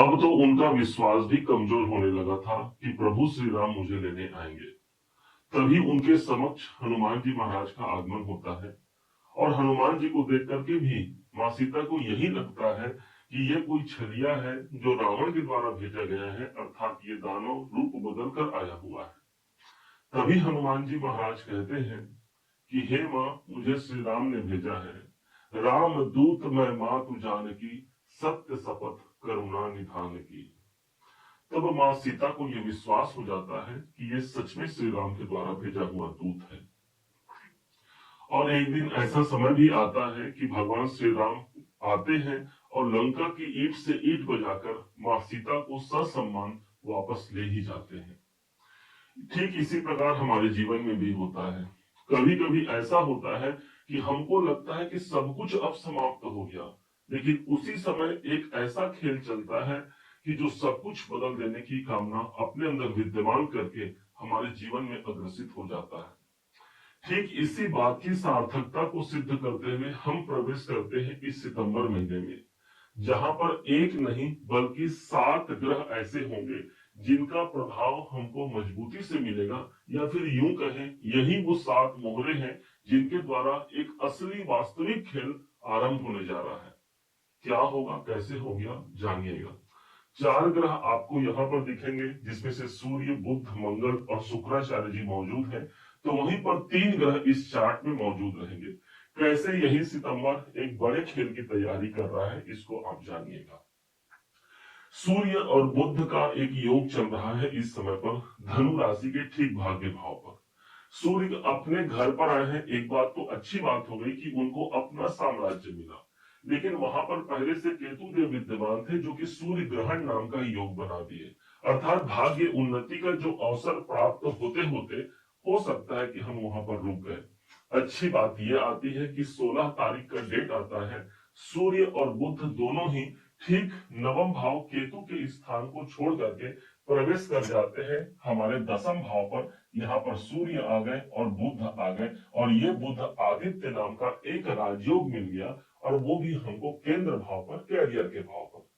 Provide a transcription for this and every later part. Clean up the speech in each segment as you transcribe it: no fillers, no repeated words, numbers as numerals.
अब तो उनका विश्वास भी कमजोर होने लगा था कि प्रभु श्री राम मुझे लेने आएंगे। तभी उनके समक्ष हनुमान जी महाराज का आगमन होता है और हनुमान जी को देख करके भी माँ सीता को यही लगता है कि ये कोई छलिया है जो रावण के द्वारा भेजा गया है, अर्थात ये दानव रूप बदल कर आया हुआ है। तभी हनुमान जी महाराज कहते हैं कि हे माँ, मुझे श्री राम ने भेजा है। राम दूत मैं मातु जानकी, सत्य शपथ करुणा निधान की। तब माँ सीता को यह विश्वास हो जाता है कि ये सच में श्री राम के द्वारा भेजा हुआ दूत है। और एक दिन ऐसा समय भी आता है कि भगवान श्री राम आते हैं और लंका की ईंट से ईंट बजाकर माँ सीता को ससम्मान वापस ले ही जाते हैं। ठीक इसी प्रकार हमारे जीवन में भी होता है। कभी कभी ऐसा होता है कि हमको लगता है कि सब कुछ अब समाप्त हो गया, लेकिन उसी समय एक ऐसा खेल चलता है कि जो सब कुछ बदल देने की कामना अपने अंदर विद्यमान करके हमारे जीवन में अग्रसित हो जाता है। ठीक इसी बात की सार्थकता को सिद्ध करते हुए हम प्रवेश करते हैं इस सितंबर महीने में, जहां पर एक नहीं बल्कि 7 ग्रह ऐसे होंगे जिनका प्रभाव हमको मजबूती से मिलेगा, या फिर यूं कहें यही वो 7 मोहरे हैं जिनके द्वारा एक असली वास्तविक खेल आरंभ होने जा रहा है। क्या होगा, कैसे हो गया, जानिएगा। 4 ग्रह आपको यहाँ पर दिखेंगे, जिसमें से सूर्य, बुध, मंगल और शुक्राचार्य जी मौजूद हैं। तो वहीं पर 3 ग्रह इस चार्ट में मौजूद रहेंगे। कैसे यही सितंबर एक बड़े खेल की तैयारी कर रहा है, इसको आप जानिएगा। सूर्य और बुध का एक योग चल रहा है इस समय पर धनु राशि के ठीक भाग्य भाव पर। सूर्य अपने घर पर आए हैं। एक बात तो अच्छी बात हो गई कि उनको अपना साम्राज्य मिला, लेकिन वहां पर पहले से केतु देव विद्यमान थे जो कि सूर्य ग्रहण नाम का योग बना दिए। अर्थात भाग्य उन्नति का जो अवसर प्राप्त होते होते हो सकता है कि हम वहां पर रुक गए। अच्छी बात यह आती है कि 16 तारीख का डेट आता है, सूर्य और बुध दोनों ही ठीक नवम भाव केतु के स्थान को छोड़ करके प्रवेश कर जाते हैं हमारे दसम भाव पर। यहाँ पर सूर्य आ गए और बुध आ गए, और ये बुध आदित्य नाम का एक राजयोग मिल गया, और वो भी हमको केंद्र भाव पर, कैरियर के भाव पर।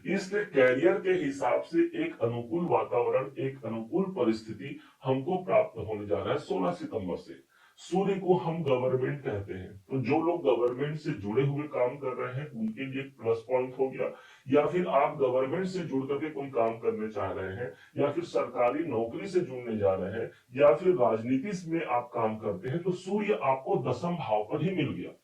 इसलिए कैरियर के हिसाब से एक अनुकूल वातावरण, एक अनुकूल परिस्थिति हमको प्राप्त होने जा रहा है 16 सितंबर से। सूर्य को हम गवर्नमेंट कहते हैं, तो जो लोग गवर्नमेंट से जुड़े हुए काम कर रहे हैं उनके लिए प्लस पॉइंट हो गया। या फिर आप गवर्नमेंट से जुड़ करके कोई काम करने चाह रहे हैं, या फिर सरकारी नौकरी से जुड़ने जा रहे हैं, या फिर राजनीति में आप काम करते हैं, तो सूर्य आपको दसम भाव पर ही मिल गया।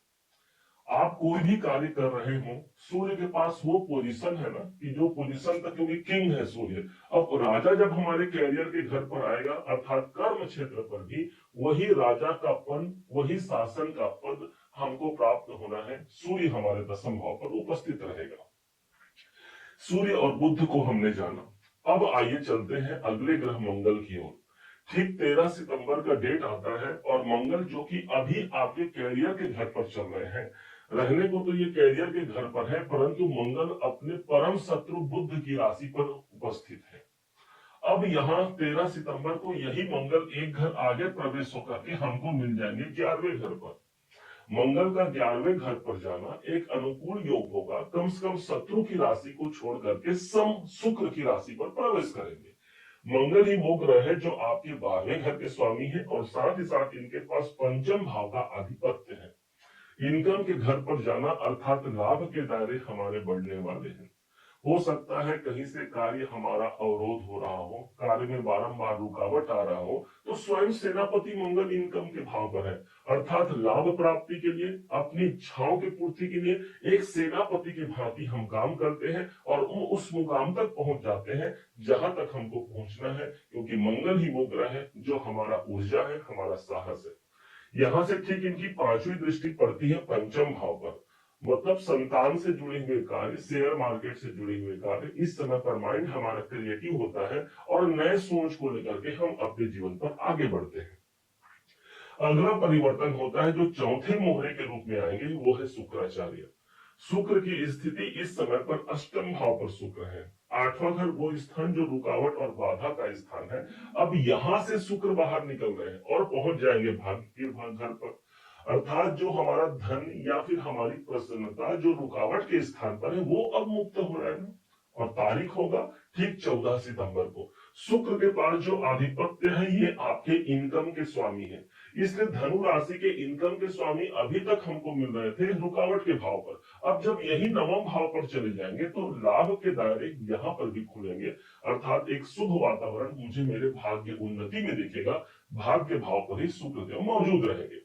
आप कोई भी कार्य कर रहे हो, सूर्य के पास वो पोजीशन है ना कि जो पोजीशन तक, क्योंकि किंग है सूर्य। अब राजा जब हमारे कैरियर के घर पर आएगा, अर्थात कर्म क्षेत्र पर भी वही राजा का पद, वही शासन का पद हमको प्राप्त होना है। सूर्य हमारे दसम भाव पर उपस्थित रहेगा। सूर्य और बुध को हमने जाना। अब आइए चलते हैं अगले ग्रह मंगल की ओर। ठीक 13 सितंबर का डेट आता है, और मंगल जो कि अभी आपके कैरियर के घर पर चल रहे हैं, रहने को तो ये कैरियर के घर पर है, परंतु मंगल अपने परम शत्रु बुध की राशि पर उपस्थित है। अब यहाँ 13 सितंबर को यही मंगल एक घर आगे प्रवेश होकर के हमको मिल जाएंगे 11वें घर पर। मंगल का 11वें घर पर जाना एक अनुकूल योग होगा। कम से कम शत्रु की राशि को छोड़ करके सम शुक्र की राशि पर प्रवेश करेंगे। मंगल ही वो ग्रह है जो आपके 12वें घर के स्वामी है, और साथ ही साथ इनके पास पंचम भाव का आधिपत्य है। इनकम के घर पर जाना अर्थात लाभ के दायरे हमारे बढ़ने वाले हैं। हो सकता है कहीं से कार्य हमारा अवरोध हो रहा हो, कार्य में बारंबार रुकावट आ रहा हो, तो स्वयं सेनापति मंगल इनकम के भाव पर है। अर्थात लाभ प्राप्ति के लिए, अपनी इच्छाओं की पूर्ति के लिए एक सेनापति की भांति हम काम करते हैं, और उस मुकाम तक पहुंच जाते हैं जहां तक हमको पहुंचना है, क्योंकि मंगल ही वो ग्रह है जो हमारा ऊर्जा है, हमारा साहस है। यहां से ठीक इनकी 5वीं दृष्टि पड़ती है पंचम भाव पर। मतलब संतान से जुड़े हुए कार्य, शेयर मार्केट से जुड़े हुए कार्य, इस समय पर माइंड हमारा क्रिएटिव होता है, और नए सोच को लेकर के हम अपने जीवन पर आगे बढ़ते हैं। अगला परिवर्तन होता है जो चौथे मोहरे के रूप में आएंगे, वो है शुक्राचार्य। शुक्र की स्थिति इस समय पर अष्टम भाव पर शुक्र है। 8वां घर वो स्थान जो रुकावट और बाधा का स्थान है। अब यहां से शुक्र बाहर निकल रहे हैं और पहुंच जाएंगे भाग्य के घर पर। अर्थात जो हमारा धन या फिर हमारी प्रसन्नता जो रुकावट के स्थान पर है, वो अब मुक्त हो रहा है। और तारीख होगा ठीक 14 सितंबर को। शुक्र के पास जो आधिपत्य है ये आपके इनकम के स्वामी है, इसलिए धनु राशि के इनकम के स्वामी अभी तक हमको मिल रहे थे रुकावट के भाव पर। अब जब यही नवम भाव पर चले जाएंगे तो लाभ के दायरे यहाँ पर भी खुलेंगे, अर्थात एक शुभ वातावरण मुझे मेरे भाग्य उन्नति में दिखेगा। भाग्य भाव पर ही शुक्र देव मौजूद रहेंगे,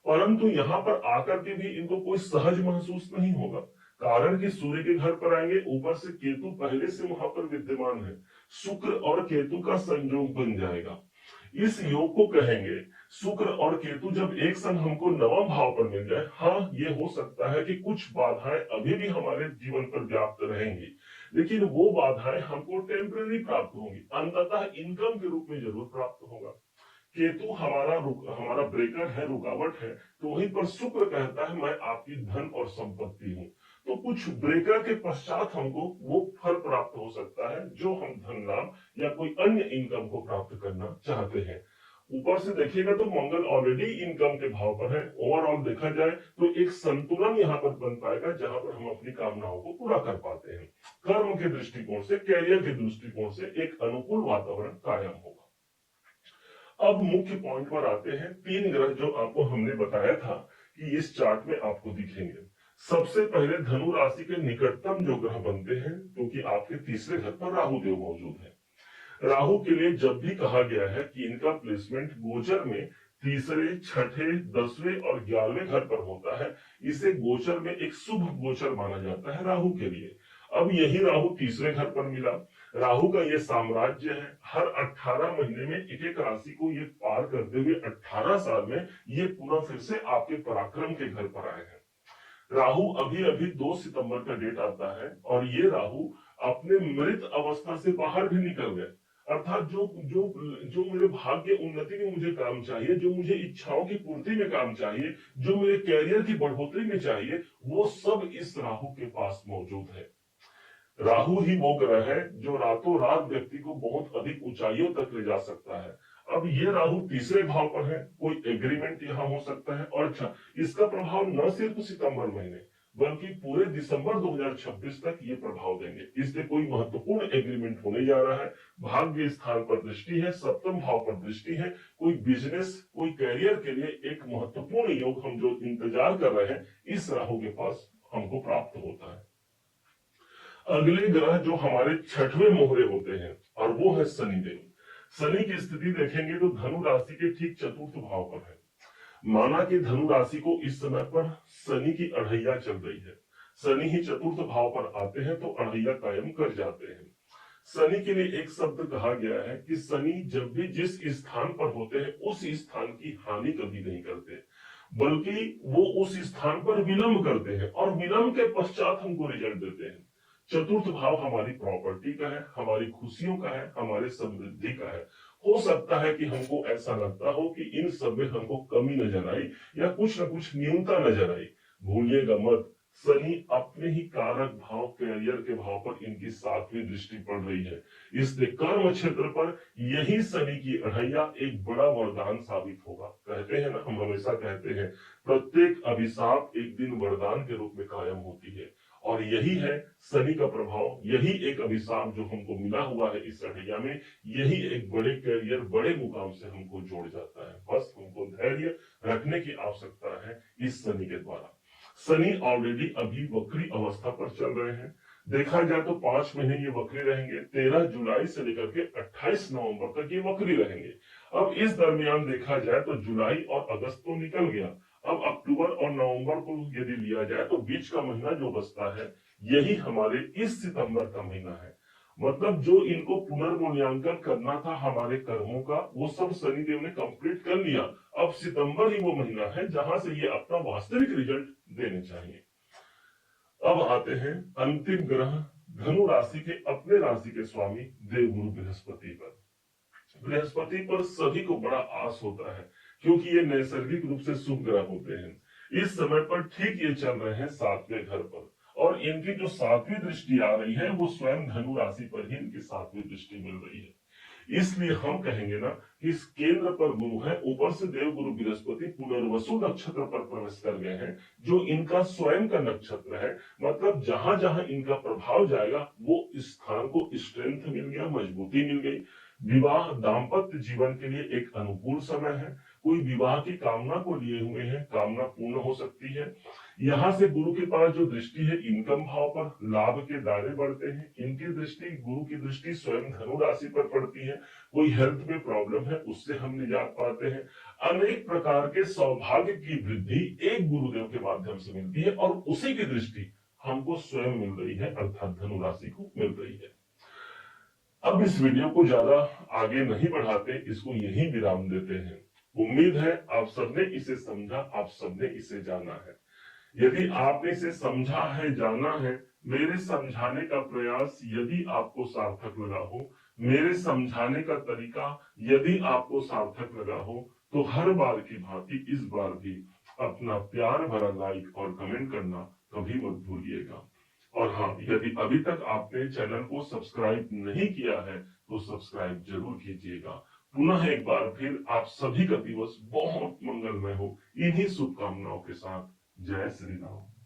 परंतु यहाँ पर आकर के भी इनको कोई सहज महसूस नहीं होगा, कारण कि सूर्य के घर पर आएंगे, ऊपर से केतु पहले से वहां पर विद्यमान है, शुक्र और केतु का संयोग बन जाएगा। इस योग को कहेंगे शुक्र और केतु जब एक संग हमको नवम भाव पर मिल जाए, हाँ ये हो सकता है कि कुछ बाधाएं अभी भी हमारे जीवन पर व्याप्त रहेंगी, लेकिन वो बाधाएं हमको टेम्पररी प्राप्त होंगी, अंततः इनकम के रूप में जरूर प्राप्त होगा। केतु हमारा ब्रेकर है, रुकावट है, तो वहीं पर शुक्र कहता है मैं आपकी धन और संपत्ति हूं। तो कुछ ब्रेकर के पश्चात हमको वो फल प्राप्त हो सकता है जो हम धन लाभ या कोई अन्य इनकम को प्राप्त करना चाहते हैं। ऊपर से देखिएगा तो मंगल ऑलरेडी इनकम के भाव पर है, ओवरऑल देखा जाए तो एक संतुलन यहाँ पर बन पाएगा जहां पर हम अपनी कामनाओं को पूरा कर पाते हैं। कर्म के दृष्टिकोण से, कैरियर के दृष्टिकोण से एक अनुकूल वातावरण कायम होगा। अब मुख्य पॉइंट पर आते हैं, 3 ग्रह जो आपको हमने बताया था कि इस चार्ट में आपको दिखेंगे। सबसे पहले धनु राशि के निकटतम जो ग्रह बनते हैं, क्योंकि आपके तीसरे घर पर राहु देव मौजूद है। राहु के लिए जब भी कहा गया है कि इनका प्लेसमेंट गोचर में तीसरे, छठे, 10वें और 11वें घर पर होता है, इसे गोचर में एक शुभ गोचर माना जाता है राहु के लिए। अब यही राहु तीसरे घर पर मिला। राहु का ये साम्राज्य है, हर 18 महीने में एक एक राशि को ये पार करते हुए 18 साल में ये पुनः फिर से आपके पराक्रम के घर पर आए हैं। राहु अभी अभी 2 सितंबर का डेट आता है और ये राहु अपने मृत अवस्था से बाहर भी निकल गए, अर्थात जो जो जो मेरे भाग्य उन्नति में मुझे काम चाहिए, जो मुझे इच्छाओं की पूर्ति में काम चाहिए, जो मेरे कैरियर की बढ़ोतरी में चाहिए, वो सब इस राहु के पास मौजूद है। राहु ही वो ग्रह है जो रातों रात व्यक्ति को बहुत अधिक ऊंचाइयों तक ले जा सकता है। अब ये राहु तीसरे भाव पर है, कोई एग्रीमेंट यहाँ हो सकता है। और अच्छा, इसका प्रभाव न सिर्फ सितंबर महीने बल्कि पूरे दिसंबर 2026 तक ये प्रभाव देंगे, इसलिए कोई महत्वपूर्ण एग्रीमेंट होने जा रहा है। भाग्य स्थान पर दृष्टि है, सप्तम भाव पर दृष्टि है, कोई बिजनेस, कोई कैरियर के लिए एक महत्वपूर्ण योग हम जो इंतजार कर रहे हैं इस राहु के पास हमको प्राप्त होता है। अगले ग्रह जो हमारे 6वें मोहरे होते हैं और वो है शनिदेव। शनि की स्थिति देखेंगे तो धनु राशि के ठीक चतुर्थ भाव पर है। माना कि धनु राशि को इस समय पर शनि की अढ़ैया चल रही है, शनि ही चतुर्थ भाव पर आते हैं तो अढ़ैया कायम कर जाते हैं। शनि के लिए एक शब्द कहा गया है कि शनि जब भी जिस स्थान पर होते हैं उस स्थान की हानि कभी नहीं करते, बल्कि वो उस स्थान पर विलंब करते हैं और विलंब के पश्चात हमको रिजल्ट देते हैं। चतुर्थ भाव हमारी प्रॉपर्टी का है, हमारी खुशियों का है, हमारे समृद्धि का है। हो सकता है कि हमको ऐसा लगता हो कि इन सब में हमको कमी नजर आई या कुछ न कुछ न्यूनता नजर आई, भूलिएगा मत, शनि अपने ही कारक भाव कैरियर के भाव पर इनकी 7वीं दृष्टि पड़ रही है, इसलिए कर्म क्षेत्र पर यही शनि की अढ़ैया एक बड़ा वरदान साबित होगा। कहते हैं ना, हम हमेशा कहते हैं प्रत्येक अभिशाप एक दिन वरदान के रूप में कायम होती है, और यही है शनि का प्रभाव। यही एक अभिशाप जो हमको मिला हुआ है इस अढ़ैया में, यही एक बड़े कैरियर, बड़े मुकाम से हमको जोड़ जाता है। बस हमको धैर्य रखने की आवश्यकता है इस शनि के द्वारा। शनि ऑलरेडी अभी वक्री अवस्था पर चल रहे हैं, देखा जाए तो 5 महीने ये वक्री रहेंगे, 13 जुलाई से लेकर के 28 नवंबर तक ये वक्री रहेंगे। अब इस दरमियान देखा जाए तो जुलाई और अगस्त तो निकल गया, अब अक्टूबर और नवंबर को यदि लिया जाए तो बीच का महीना जो बचता है यही हमारे इस सितंबर का महीना है। मतलब जो इनको पुनर्मूल्यांकन करना था हमारे कर्मों का, वो सब शनिदेव ने कंप्लीट कर लिया। अब सितंबर ही वो महीना है जहां से ये अपना वास्तविक रिजल्ट देने चाहिए। अब आते हैं अंतिम ग्रह धनु राशि के अपने राशि के स्वामी देवगुरु बृहस्पति पर। बृहस्पति पर सभी को बड़ा आस होता है क्योंकि ये नैसर्गिक रूप से शुभ ग्रह होते हैं। इस समय पर ठीक ये चल रहे हैं 7वें घर पर, और इनकी जो 7वीं दृष्टि आ रही है वो स्वयं धनु राशि पर ही इनकी 7वीं दृष्टि मिल रही है। इसलिए हम कहेंगे ना कि इस केंद्र पर गुरु है, ऊपर से देव गुरु बृहस्पति पुनर्वसु नक्षत्र पर प्रवेश कर गए हैं, जो इनका स्वयं का नक्षत्र है। मतलब जहां जहां इनका प्रभाव जाएगा वो इस स्थान को स्ट्रेंथ मिल गया, मजबूती मिल गई। विवाह दाम्पत्य जीवन के लिए एक अनुकूल समय है। कोई विवाह की कामना को लिए हुए हैं, कामना पूर्ण हो सकती है। यहां से गुरु के पास जो दृष्टि है इनकम भाव पर, लाभ के दायरे बढ़ते हैं। इनकी दृष्टि, गुरु की दृष्टि स्वयं धनु राशि पर पड़ती है। कोई हेल्थ में प्रॉब्लम है उससे हम निजात पाते हैं। अनेक प्रकार के सौभाग्य की वृद्धि एक गुरुदेव के माध्यम से मिलती है और उसी की दृष्टि हमको स्वयं मिल रही है, अर्थात धनु राशि को मिल रही है। अब इस वीडियो को ज्यादा आगे नहीं बढ़ाते, इसको यहीं विराम देते हैं। उम्मीद है आप सबने इसे समझा, आप सबने इसे जाना है। यदि आपने इसे समझा है, जाना है, मेरे समझाने का प्रयास यदि आपको सार्थक लगा हो, मेरे समझाने का तरीका यदि आपको सार्थक लगा हो, तो हर बार की भांति इस बार भी अपना प्यार भरा लाइक और कमेंट करना कभी मत भूलिएगा। और हाँ, यदि अभी तक आपने चैनल को सब्सक्राइब नहीं किया है तो सब्सक्राइब जरूर कीजिएगा। पुनः एक बार फिर आप सभी का दिवस बहुत मंगलमय हो, इन्हीं शुभकामनाओं के साथ। जय श्री राम।